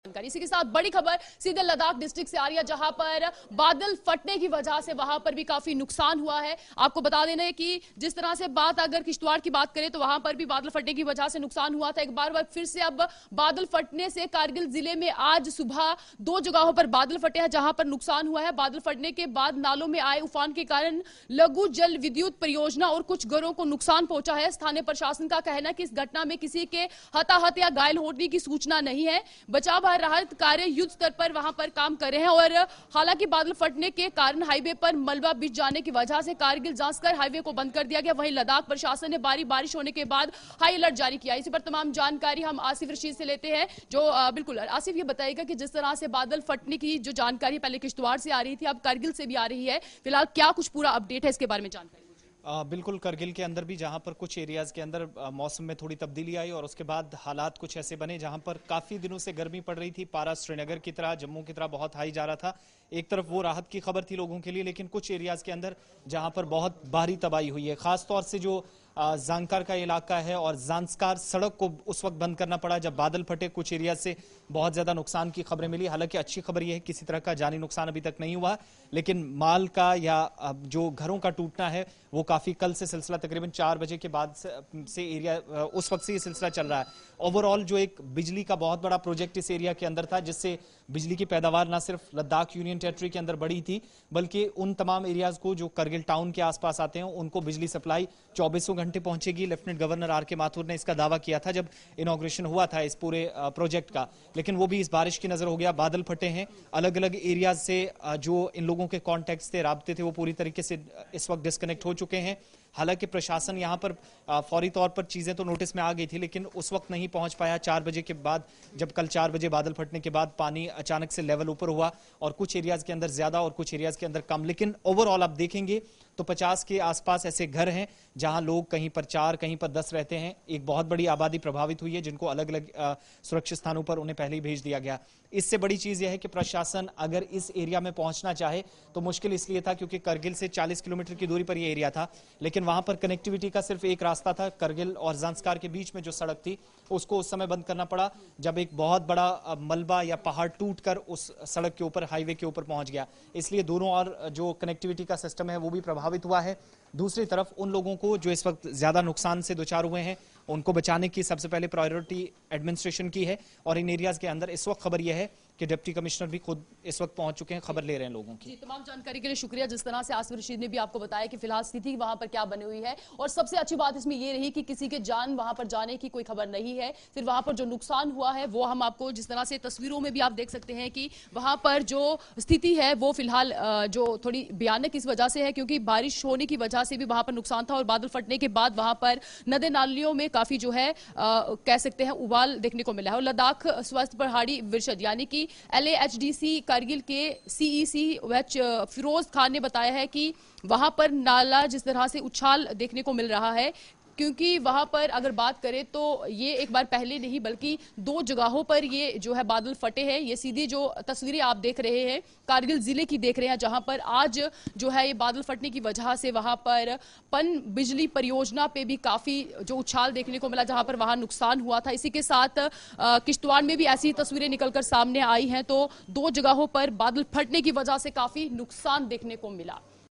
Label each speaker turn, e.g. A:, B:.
A: इसी के साथ बड़ी खबर सीधे लद्दाख डिस्ट्रिक्ट से आ रही है, जहां पर बादल फटने की वजह से वहां पर भी काफी नुकसान हुआ है। आपको बता देना है कि जिस तरह से बात अगर किश्तवाड़ की बात करें तो वहां पर भी बादल फटने की वजह से नुकसान हुआ था। एक बार फिर से अब बादल फटने से कारगिल जिले में आज सुबह दो जगहों पर बादल फटे हैं, जहां पर नुकसान हुआ है। बादल फटने के बाद नालों में आए उफान के कारण लघु जल विद्युत परियोजना और कुछ घरों को नुकसान पहुंचा है। स्थानीय प्रशासन का कहना है कि इस घटना में किसी के हताहत या घायल होने की सूचना नहीं है। बचाव राहत कार्य युद्ध स्तर पर वहां पर काम कर रहे हैं और हालांकि बादल फटने के कारण हाईवे पर मलबा बिछ जाने की वजह से कारगिल जांचकर हाईवे को बंद कर दिया गया। वहीं लद्दाख प्रशासन ने भारी बारिश होने के बाद हाई अलर्ट जारी किया। इसी पर तमाम जानकारी हम आसिफ रशीद से लेते हैं। जो बिल्कुल आसिफ, ये बताएगा कि जिस तरह से बादल फटने की जो जानकारी पहले किश्तवाड़ से आ रही थी, अब कारगिल से भी आ रही है, फिलहाल क्या कुछ पूरा अपडेट है इसके बारे में जानकारी?
B: बिल्कुल, करगिल के अंदर भी जहां पर कुछ एरियाज के अंदर मौसम में थोड़ी तब्दीली आई और उसके बाद हालात कुछ ऐसे बने जहां पर काफी दिनों से गर्मी पड़ रही थी। पारा श्रीनगर की तरह, जम्मू की तरह बहुत हाई जा रहा था। एक तरफ वो राहत की खबर थी लोगों के लिए, लेकिन कुछ एरियाज के अंदर जहां पर बहुत भारी तबाही हुई है, खासतौर से जो जानकार का इलाका है और जानकार सड़क को उस वक्त बंद करना पड़ा जब बादल फटे। कुछ एरिया से बहुत ज्यादा नुकसान की खबरें मिली। हालांकि अच्छी खबर यह है किसी तरह का जानी नुकसान अभी तक नहीं हुआ, लेकिन माल का या जो घरों का टूटना है वो काफी कल से सिलसिला तकरीबन 4 बजे के बाद से एरिया उस वक्त से ये सिलसिला चल रहा है। ओवरऑल जो एक बिजली का बहुत बड़ा प्रोजेक्ट इस एरिया के अंदर था, जिससे बिजली की पैदावार न सिर्फ लद्दाख यूनियन टेरिटरी के अंदर बढ़ी थी, बल्कि उन तमाम एरियाज को जो करगिल टाउन के आसपास आते हैं उनको बिजली सप्लाई 24 घंटे पहुंचेगी। लेफ्टिनेंट गवर्नर आर के माथुर ने इसका दावा किया था जब इनॉग्रेशन हुआ था इस पूरे प्रोजेक्ट का, लेकिन वो भी इस बारिश की नजर हो गया। बादल फटे हैं, अलग अलग एरियाज से जो इन लोगों के कॉन्टेक्ट थे, राब्ते थे, वो पूरी तरीके से इस वक्त डिस्कनेक्ट हो चुके हैं। हालांकि प्रशासन यहां पर फौरी तौर पर चीजें तो नोटिस में आ गई थी, लेकिन उस वक्त नहीं पहुंच पाया 4 बजे के बाद, जब कल 4 बजे बादल फटने के बाद पानी अचानक से लेवल ऊपर हुआ और कुछ एरियाज के अंदर ज्यादा और कुछ एरियाज के अंदर कम। लेकिन ओवरऑल आप देखेंगे तो 50 के आसपास ऐसे घर हैं जहां लोग कहीं पर 4 कहीं पर 10 रहते हैं। एक बहुत बड़ी आबादी प्रभावित हुई है, जिनको अलग अलग सुरक्षित स्थानों पर उन्हें पहले ही भेज दिया गया। इससे बड़ी चीज यह है कि प्रशासन अगर इस एरिया में पहुंचना चाहे तो मुश्किल इसलिए था क्योंकि करगिल से 40 किलोमीटर की दूरी पर यह एरिया था, लेकिन वहां पर कनेक्टिविटी का सिर्फ एक रास्ता था। करगिल और ज़ांस्कार के बीच में जो सड़क थी उसको उस समय बंद करना पड़ा जब एक बहुत बड़ा मलबा या पहाड़ टूटकर उस सड़क के ऊपर, हाईवे के ऊपर पहुंच गया। इसलिए दोनों और जो कनेक्टिविटी का सिस्टम है वो भी प्रभावित हुआ है। दूसरी तरफ उन लोगों को जो इस वक्त ज्यादा नुकसान से दो-चार हुए हैं उनको बचाने की सबसे पहले प्रायोरिटी एडमिनिस्ट्रेशन की है और इन एरियाज के अंदर इस वक्त खबर यह है कि डिप्टी कमिश्नर भी खुद इस वक्त पहुंच चुके हैं, खबर ले रहे हैं लोगों की।
A: तमाम जानकारी के लिए शुक्रिया। जिस तरह से आसिफ रशीद ने भी आपको बताया कि फिलहाल स्थिति वहां पर क्या बनी हुई है, और सबसे अच्छी बात इसमें यह रही कि किसी के जान वहां पर जाने की कोई खबर नहीं है। फिर वहां पर जो नुकसान हुआ है वो हम आपको जिस तरह से तस्वीरों में भी आप देख सकते हैं कि वहां पर जो स्थिति है वो फिलहाल जो थोड़ी भयानक इस वजह से है क्योंकि बारिश होने की वजह से भी वहां पर नुकसान था और बादल फटने के बाद वहां पर नदी नालियों में काफी जो है कह सकते हैं उबाल देखने को मिला है। और लद्दाख स्वास्थ्य पहाड़ी विरशद यानी कि LAHDC कारगिल के CEC फिरोज खान ने बताया है कि वहां पर नाला जिस तरह से उछाल देखने को मिल रहा है, क्योंकि वहां पर अगर बात करें तो ये एक बार पहले नहीं बल्कि 2 जगहों पर ये जो है बादल फटे हैं। ये सीधी जो तस्वीरें आप देख रहे हैं कारगिल जिले की देख रहे हैं, जहां पर आज जो है ये बादल फटने की वजह से वहां पर पन बिजली परियोजना पे भी काफी जो उछाल देखने को मिला, जहां पर वहां नुकसान हुआ था। इसी के साथ किश्तवाड़ में भी ऐसी तस्वीरें निकलकर सामने आई हैं, तो 2 जगहों पर बादल फटने की वजह से काफी नुकसान देखने को मिला।